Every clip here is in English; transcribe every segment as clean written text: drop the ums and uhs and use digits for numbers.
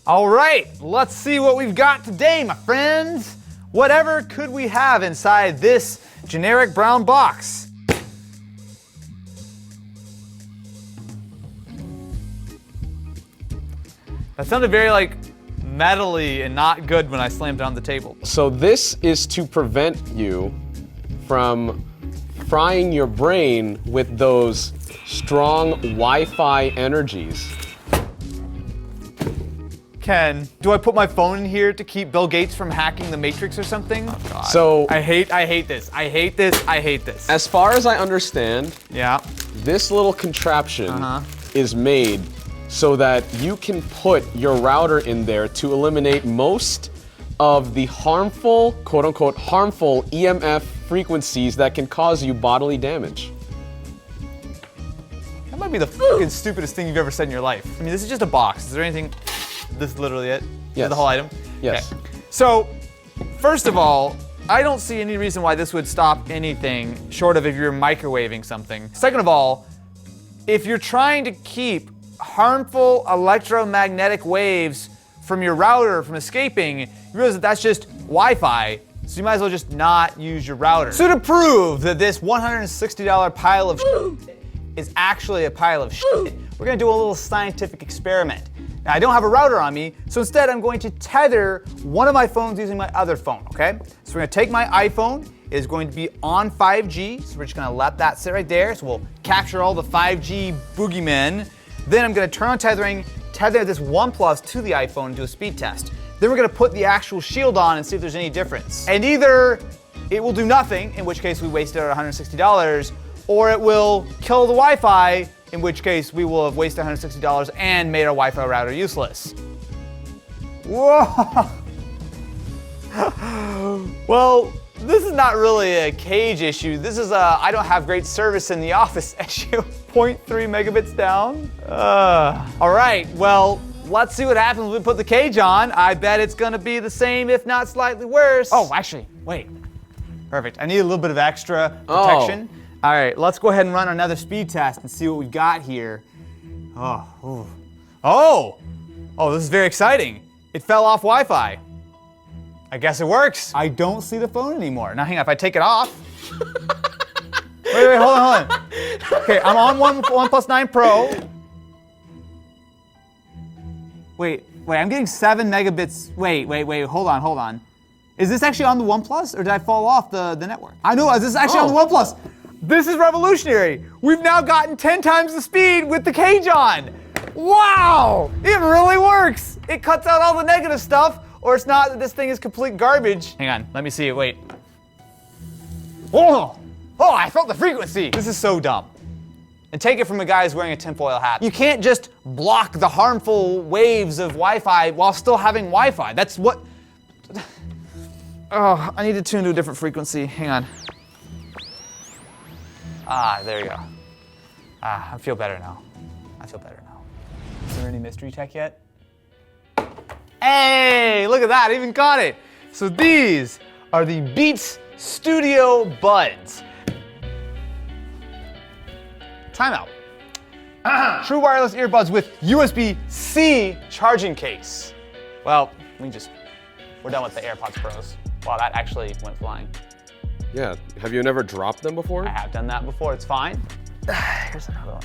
All right, let's see what we've got today, my friends. Whatever could we have inside this generic brown box? That sounded very like metally and not good when I slammed it on the table. So this is to prevent you from frying your brain with those strong Wi-Fi energies. Ken, do I put my phone in here to keep Bill Gates from hacking the Matrix or something? Oh God. So I hate this. I hate this. As far as I understand, Yeah. this little contraption is made so that you can put your router in there to eliminate most of the harmful, quote unquote, harmful EMF frequencies that can cause you bodily damage. That might be the fucking stupidest thing you've ever said in your life. I mean, this is just a box. Is there anything? This is literally it? Yes. The whole item? Yes. Okay. So, first of all, I don't see any reason why this would stop anything short of if you're microwaving something. Second of all, if you're trying to keep harmful electromagnetic waves from your router from escaping, you realize that that's just Wi-Fi, so you might as well just not use your router. So to prove that this $160 pile of shit is actually a pile of shit, we're gonna do a little scientific experiment. Now, I don't have a router on me, so instead I'm going to tether one of my phones using my other phone, okay? So we're gonna take my iPhone, it is going to be on 5G, so we're just gonna let that sit right there, so we'll capture all the 5G boogeymen. Then I'm gonna turn on tethering, tether this OnePlus to the iPhone and do a speed test. Then we're gonna put the actual shield on and see if there's any difference. And either it will do nothing, in which case we wasted our $160, or it will kill the Wi-Fi, in which case we will have wasted $160 and made our Wi-Fi router useless. Whoa! Well, this is not really a cage issue. This is a I don't have great service in the office issue. 0.3 megabits down. All right, well, let's see what happens when we put the cage on. I bet it's gonna be the same, if not slightly worse. Oh, actually, wait. Perfect, I need a little bit of extra protection. Oh. All right, let's go ahead and run another speed test and see what we've got here. Oh, this is very exciting. It fell off Wi-Fi. I guess it works. I don't see the phone anymore. Now hang on, if I take it off. wait, hold on. Okay, I'm on OnePlus 9 Pro. Wait, I'm getting 7 megabits. Wait, hold on. Is this actually on the OnePlus or did I fall off the network? I know, is this actually on the OnePlus? This is revolutionary. We've now gotten 10 times the speed with the cage on. Wow, it really works. It cuts out all the negative stuff, or it's not that this thing is complete garbage. Hang on, let me see it, wait. Oh, I felt the frequency. This is so dumb. And take it from a guy who's wearing a tinfoil hat. You can't just block the harmful waves of Wi-Fi while still having Wi-Fi. That's what, I need to tune to a different frequency, hang on. There you go. I feel better now. Is there any mystery tech yet? Hey, look at that, I even caught it. So these are the Beats Studio Buds. Timeout. True wireless earbuds with USB-C charging case. Well, we're done with the AirPods Pros. Wow, that actually went flying. Yeah, have you never dropped them before? I have done that before, it's fine. Here's another one.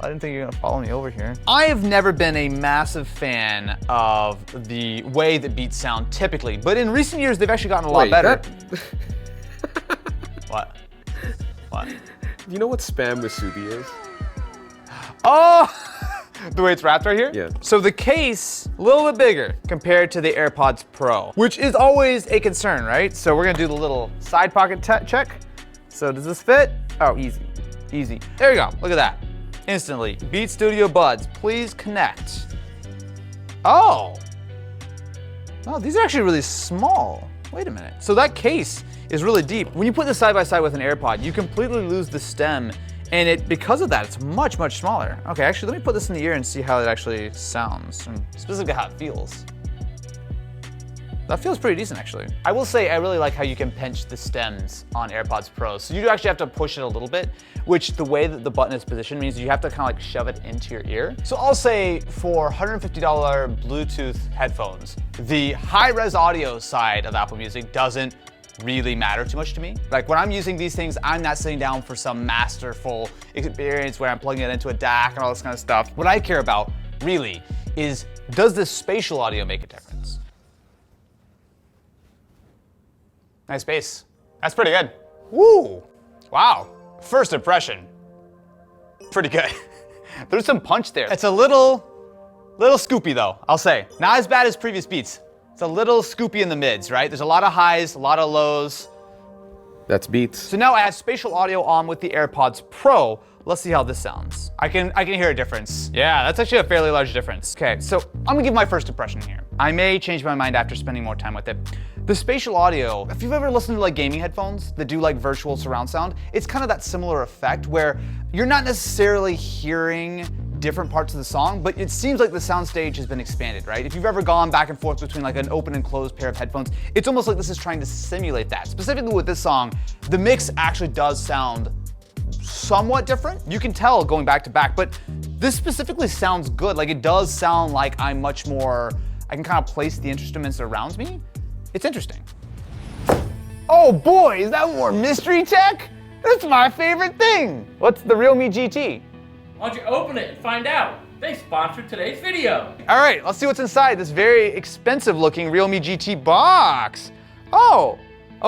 I didn't think you were gonna follow me over here. I have never been a massive fan of the way that Beats sound typically, but in recent years they've actually gotten a lot better. What? Do you know what Spam Musubi is? Oh! The way it's wrapped right here? Yeah. So the case, a little bit bigger compared to the AirPods Pro, which is always a concern, right? So we're gonna do the little side pocket check. So does this fit? Oh, easy. There you go, look at that. Instantly, Beats Studio Buds, please connect. Oh, these are actually really small. Wait a minute. So that case is really deep. When you put this side by side with an AirPod, you completely lose the stem, and because of that, it's much, much smaller. Okay, actually, let me put this in the ear and see how it actually sounds, and specifically how it feels. That feels pretty decent, actually. I will say I really like how you can pinch the stems on AirPods Pro. So you do actually have to push it a little bit, which the way that the button is positioned means you have to kind of like shove it into your ear. So I'll say for $150 Bluetooth headphones, the high-res audio side of Apple Music doesn't really matter too much to me. Like when I'm using these things, I'm not sitting down for some masterful experience where I'm plugging it into a DAC and all this kind of stuff. What I care about really is, does this spatial audio make a difference? Nice bass. That's pretty good. Woo! Wow. First impression. Pretty good. There's some punch there. It's a little scoopy though, I'll say. Not as bad as previous beats. It's a little scoopy in the mids, right? There's a lot of highs, a lot of lows. That's Beats. So now I have spatial audio on with the AirPods Pro. Let's see how this sounds. I can hear a difference. Yeah, that's actually a fairly large difference. Okay, so I'm gonna give my first impression here. I may change my mind after spending more time with it. The spatial audio, if you've ever listened to like gaming headphones that do like virtual surround sound, it's kind of that similar effect where you're not necessarily hearing different parts of the song, but it seems like the soundstage has been expanded, right? If you've ever gone back and forth between like an open and closed pair of headphones, it's almost like this is trying to simulate that. Specifically with this song, the mix actually does sound somewhat different. You can tell going back to back, but this specifically sounds good. Like it does sound like I can kind of place the instruments around me. It's interesting. Oh boy, is that more mystery tech? That's my favorite thing. What's the Realme GT? Why don't you open it and find out? They sponsored today's video. All right, let's see what's inside this very expensive looking Realme GT box. Oh,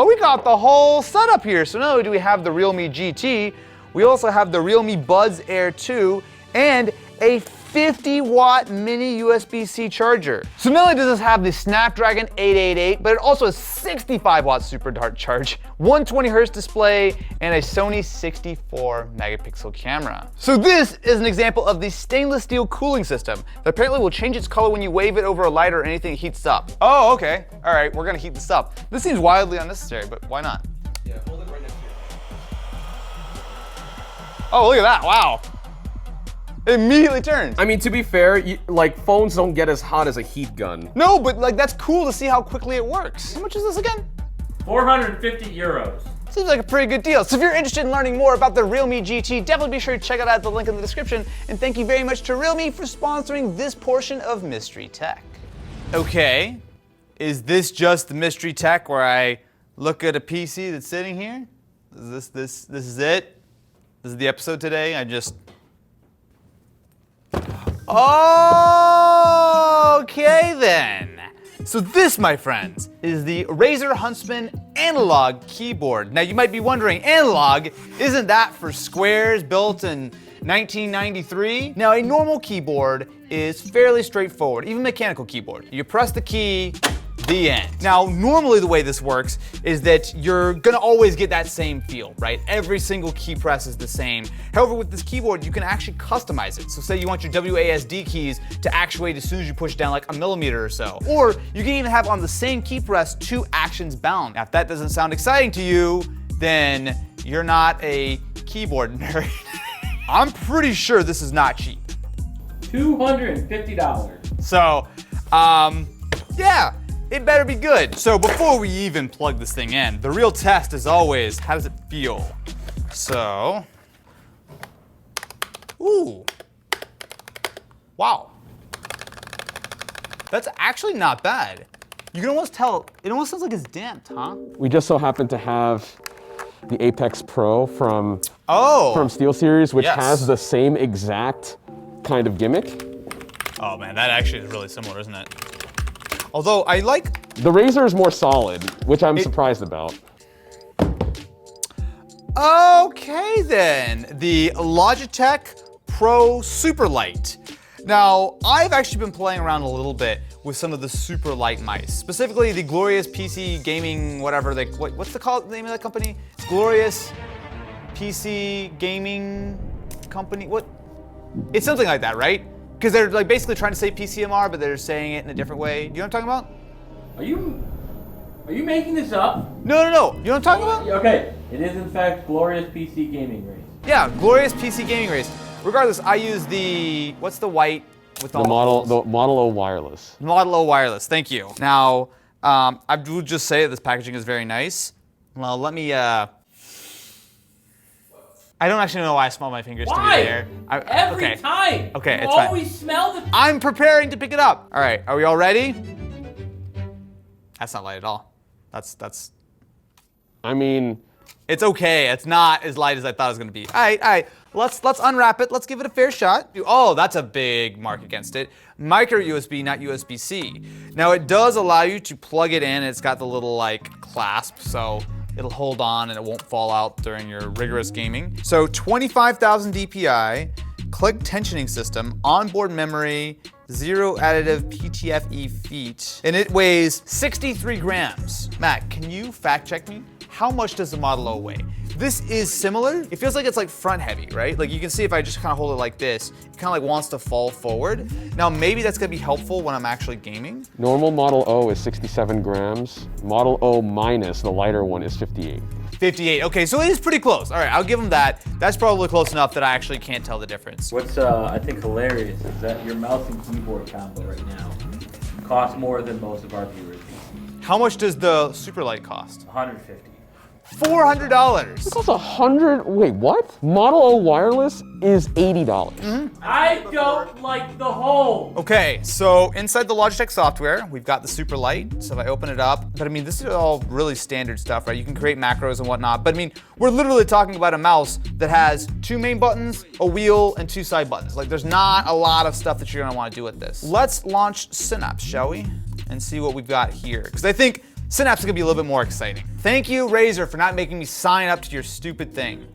we got the whole setup here. So not only do we have the Realme GT, we also have the Realme Buds Air 2 and a 50-watt mini USB-C charger. So not only does this have the Snapdragon 888, but it also has 65-watt super dart charge, 120 Hz display, and a Sony 64 megapixel camera. So this is an example of the stainless steel cooling system that apparently will change its color when you wave it over a light or anything heats up. Oh, okay. All right, we're gonna heat this up. This seems wildly unnecessary, but why not? Yeah, hold it right next to you. Oh, look at that, wow. It immediately turns. I mean, to be fair, like phones don't get as hot as a heat gun. No, but like that's cool to see how quickly it works. How much is this again? 450 euros. Seems like a pretty good deal. So if you're interested in learning more about the Realme GT, definitely be sure to check out the link in the description. And thank you very much to Realme for sponsoring this portion of Mystery Tech. Okay, is this just the Mystery Tech where I look at a PC that's sitting here? Is this is it? This is the episode today? Okay then. So this, my friends, is the Razer Huntsman analog keyboard. Now you might be wondering, analog, isn't that for squares built in 1993? Now a normal keyboard is fairly straightforward, even mechanical keyboard. You press the key, the end. Now, normally the way this works is that you're gonna always get that same feel, right? Every single key press is the same. However, with this keyboard, you can actually customize it. So say you want your WASD keys to actuate as soon as you push down like a millimeter or so. Or you can even have on the same key press 2 actions bound. Now, if that doesn't sound exciting to you, then you're not a keyboard nerd. I'm pretty sure this is not cheap. $250. So, yeah. It better be good. So before we even plug this thing in, the real test is always, how does it feel? So, ooh, wow. That's actually not bad. You can almost tell, it almost sounds like it's damped, huh? We just so happen to have the Apex Pro from Oh. SteelSeries, which Yes. has the same exact kind of gimmick. Oh man, that actually is really similar, isn't it? Although I like... The Razer is more solid, which I'm surprised about. Okay then, the Logitech Pro Superlight. Now, I've actually been playing around a little bit with some of the Superlight mice, specifically the Glorious PC Gaming, whatever they, what's the name of that company? It's Glorious PC Gaming Company, what? It's something like that, right? Because they're like basically trying to say PCMR, but they're saying it in a different way. You know what I'm talking about? Are you making this up? No. You know what I'm talking about? Okay, it is in fact Glorious PC Gaming Race. Yeah, Glorious PC Gaming Race. Regardless, I use the, what's the white with all The holes? Model O Wireless. Model O Wireless, thank you. Now, I would just say this packaging is very nice. Well, let me, I don't actually know why I smell my fingers to be there. Every time. Okay, you it's fine. always smell the. I'm preparing to pick it up. All right, are we all ready? That's not light at all. That's. I mean, it's okay. It's not as light as I thought it was gonna be. All right. Let's unwrap it. Let's give it a fair shot. Oh, that's a big mark against it. Micro USB, not USB-C. Now it does allow you to plug it in. It's got the little like clasp, so it'll hold on and it won't fall out during your rigorous gaming. So 25,000 DPI, click tensioning system, onboard memory, 0 additive PTFE feet, and it weighs 63 grams. Matt, can you fact check me? How much does the Model O weigh? This is similar. It feels like it's like front heavy, right? Like you can see if I just kind of hold it like this, it kind of like wants to fall forward. Now maybe that's gonna be helpful when I'm actually gaming. normal Model O is 67 grams. Model O minus, the lighter one, is 58. 58, okay, so it is pretty close. All right, I'll give them that. That's probably close enough that I actually can't tell the difference. What's I think hilarious is that your mouse and keyboard combo right now costs more than most of our viewers. How much does the Superlight cost? $150. $400. It costs 100. Wait, what? Model O wireless is $80. I don't like the hole. Okay, so inside the Logitech software, we've got the Superlight. So if I open it up, but I mean, this is all really standard stuff, right? You can create macros and whatnot, but I mean, we're literally talking about a mouse that has 2 main buttons, a wheel, and 2 side buttons. Like there's not a lot of stuff that you're gonna wanna do with this. Let's launch Synapse, shall we? And see what we've got here. Because I think Synapse is gonna be a little bit more exciting. Thank you, Razer, for not making me sign up to your stupid thing.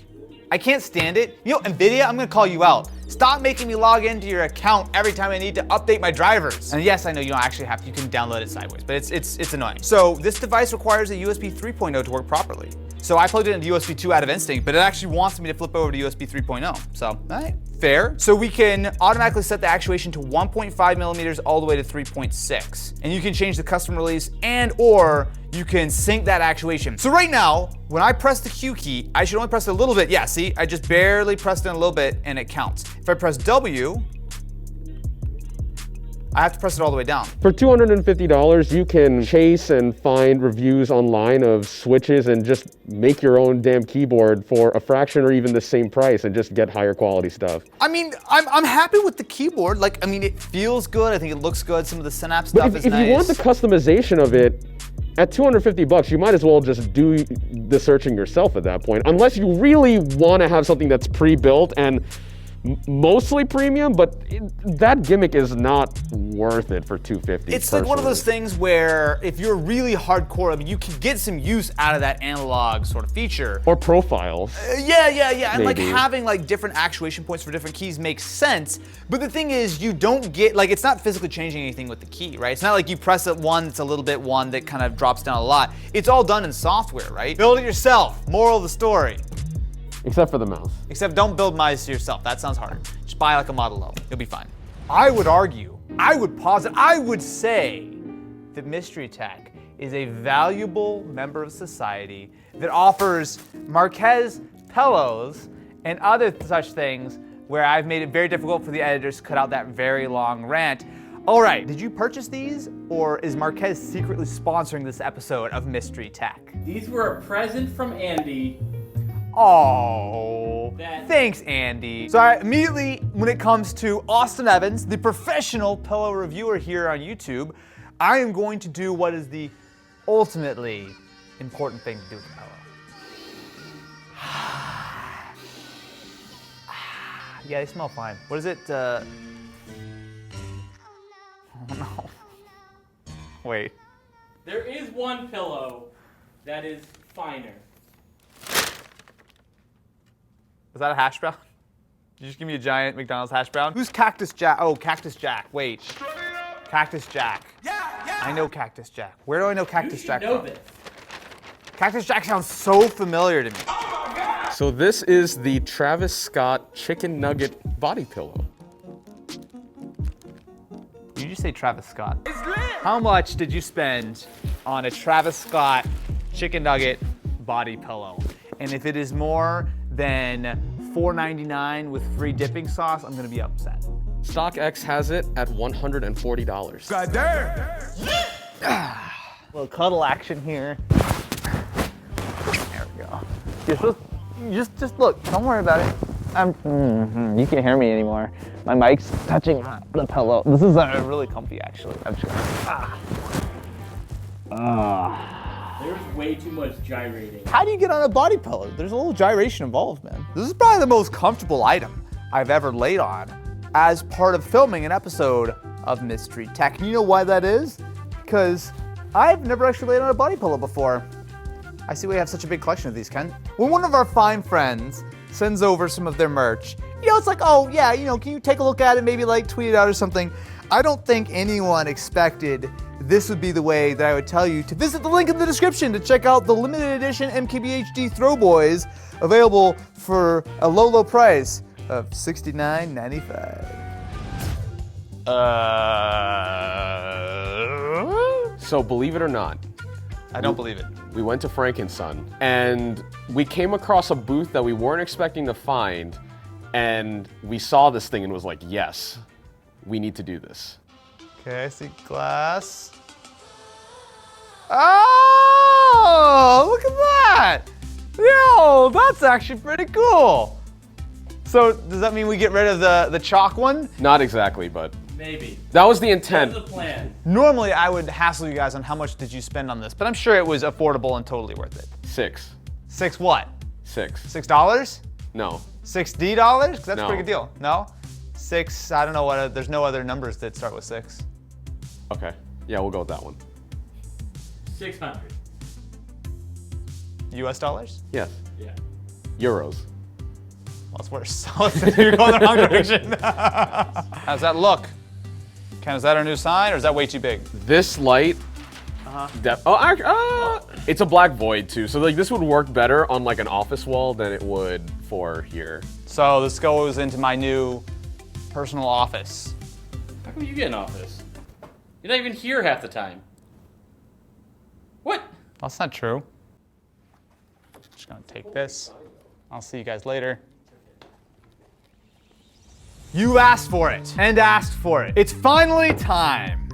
I can't stand it. You know, NVIDIA, I'm gonna call you out. Stop making me log into your account every time I need to update my drivers. And yes, I know you don't actually have to, you can download it sideways, but it's annoying. So this device requires a USB 3.0 to work properly. So I plugged it into USB 2 out of instinct, but it actually wants me to flip over to USB 3.0. So, all right, fair. So we can automatically set the actuation to 1.5 millimeters all the way to 3.6. And you can change the custom release and or you can sync that actuation. So right now, when I press the Q key, I should only press it a little bit. Yeah, see, I just barely pressed it a little bit and it counts. If I press W, I have to press it all the way down. For $250, you can chase and find reviews online of switches and just make your own damn keyboard for a fraction or even the same price and just get higher quality stuff. I mean, I'm happy with the keyboard. Like, I mean, it feels good. I think it looks good. Some of the Synapse stuff is nice. If you want the customization of it, at $250, you might as well just do the searching yourself at that point. Unless you really want to have something that's pre-built and mostly premium, but that gimmick is not worth it for $250. It's like one of those things where if you're really hardcore, I mean, you can get some use out of that analog sort of feature. Or profiles. Yeah. And like Maybe. having like different actuation points for different keys makes sense. But the thing is, you don't get, like, it's not physically changing anything with the key, right? It's not like you press it one, it's a little bit one that kind of drops down a lot. It's all done in software, right? Build it yourself. Moral of the story. Except for the mouse. Except don't build mice yourself. That sounds hard. Just buy like a Model O. You'll be fine. I would argue, I would posit, I would say that Mystery Tech is a valuable member of society that offers Marquez pillows and other such things where I've made it very difficult for the editors to cut out that very long rant. All right, did you purchase these or is Marquez secretly sponsoring this episode of Mystery Tech? These were a present from Andy. Oh, thanks, Andy. So immediately, when it comes to Austin Evans, the professional pillow reviewer here on YouTube, I am going to do what is the ultimately important thing to do with the pillow. Yeah, they smell fine. What is it? Oh no. Wait. There is one pillow that is finer. Is that a hash brown? Did you just give me a giant McDonald's hash brown? Who's Cactus Jack? Oh, Cactus Jack. Wait. Cactus Jack. Yeah. I know Cactus Jack. Where do I know Cactus Jack You should know from? this. Cactus Jack sounds so familiar to me. So this is the Travis Scott chicken nugget body pillow. Did you just say Travis Scott? How much did you spend on a Travis Scott chicken nugget body pillow? And if it is more than $4.99 with free dipping sauce, I'm gonna be upset. StockX has it at $140. little cuddle action here. There we go. You're supposed, just look. Don't worry about it. You can't hear me anymore. My mic's touching the pillow. This is really comfy, actually. I'm just gonna. There's way too much gyrating. How do you get on a body pillow? There's a little gyration involved, man. This is probably the most comfortable item I've ever laid on as part of filming an episode of Mystery Tech. And you know why that is? Because I've never actually laid on a body pillow before. I see we have such a big collection of these, Ken. When one of our fine friends sends over some of their merch, it's like, oh yeah, can you take a look at it, maybe like tweet it out or something. I don't think anyone expected this would be the way that I would tell you to visit the link in the description to check out the limited edition MKBHD Throw Boys, available for a low, low price of $69.95. So believe it or not, I don't believe it. we went to Frankenson and we came across a booth that we weren't expecting to find, and we saw this thing and was like, yes, we need to do this. Okay, I see glass. Oh, look at that! Yo, that's actually pretty cool. So does that mean we get rid of the chalk one? Not exactly, but Maybe. that was the intent. That's the plan. Normally I would hassle you guys on how much did you spend on this, but I'm sure it was affordable and totally worth it. Six. Six what? Six. $6? No. $6D? Because that's No. a pretty good deal. No? Six, I don't know what, there's no other numbers that start with six. Okay. Yeah, we'll go with that one. 600. US dollars? Yes. Yeah. Euros. Well, it's worse. You're going the wrong direction. How's that look? Ken, is that our new sign or is that way too big? This light. It's a black void too, so like this would work better on like an office wall than it would for here. So this goes into my new personal office. How come you get an office? You're not even here half the time. What? That's not true. Just gonna take this. I'll see you guys later. You asked for it and asked for it. It's finally time.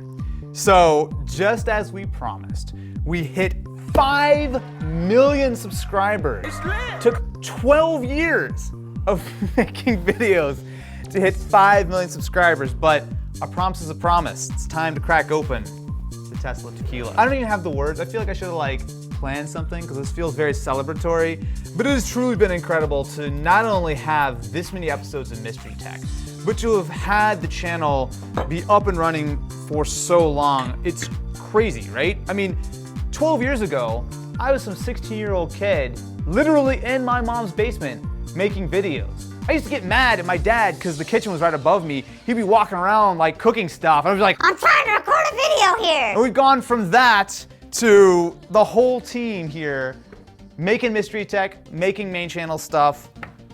So just as we promised, we hit 5 million subscribers. Took 12 years of making videos to hit 5 million subscribers, but a promise is a promise. It's time to crack open the Tesla tequila. I don't even have the words. I feel like I should have planned something because this feels very celebratory, but it has truly been incredible to not only have this many episodes of Mystery Tech, but to have had the channel be up and running for so long. It's crazy, right? I mean, 12 years ago, I was some 16-year-old kid, literally in my mom's basement, making videos. I used to get mad at my dad because the kitchen was right above me. He'd be walking around cooking stuff. I was like, I'm trying to record a video here. and we've gone from that to the whole team here, making Mystery Tech, making main channel stuff.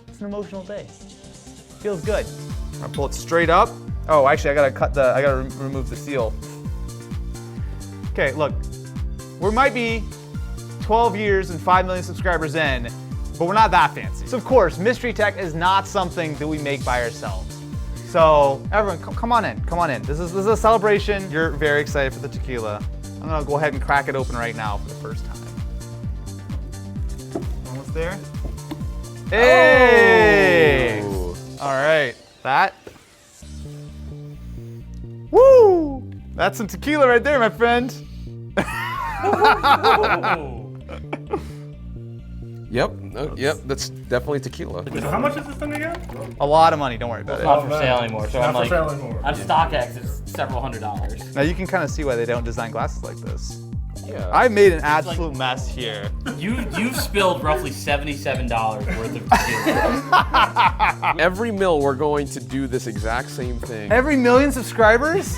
It's an emotional day. Feels good. I'm gonna pull it straight up. Oh, actually, I gotta remove the seal. Okay, look, we might be 12 years and 5 million subscribers in, but we're not that fancy. So of course, Mystery Tech is not something that we make by ourselves. So everyone, come on in, come on in. This is a celebration. You're very excited for the tequila. I'm gonna go ahead and crack it open right now for the first time. Almost there. Hey! Oh. All right, that. Woo! That's some tequila right there, my friend. Yep. Yep. That's definitely tequila. How much is this thing again? A lot of money, don't worry about It's it. not for sale anymore, so Not I'm for like, sale anymore. on StockX, it's several $100s. Now you can kind of see why they don't design glasses like this. Yeah. I made an absolute mess here. You've spilled roughly $77 worth of tequila. Every mill we're going to do this exact same thing. Every million subscribers?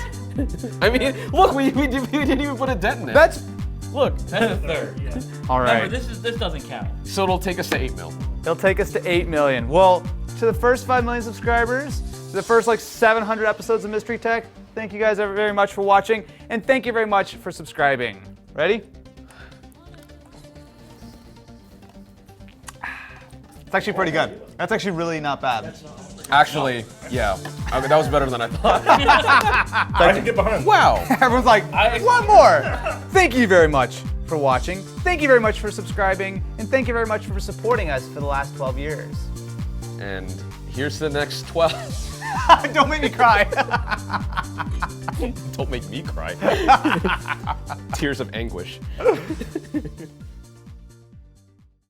I mean, look, we didn't even put a dent in it. That's look. That's a third. all right. Remember, this doesn't count. So it'll take us to 8 mil. It'll take us to 8 million. Well, to the first 5 million subscribers, to the first 700 episodes of Mystery Tech, thank you guys very much for watching, and thank you very much for subscribing. Ready? It's actually pretty good. That's actually really not bad. Actually, yeah. I mean, that was better than I thought. I can get behind. Wow. Everyone's like, one more. Thank you very much for watching. Thank you very much for subscribing. And thank you very much for supporting us for the last 12 years. And here's the next 12. Don't make me cry. Don't make me cry. Tears of anguish.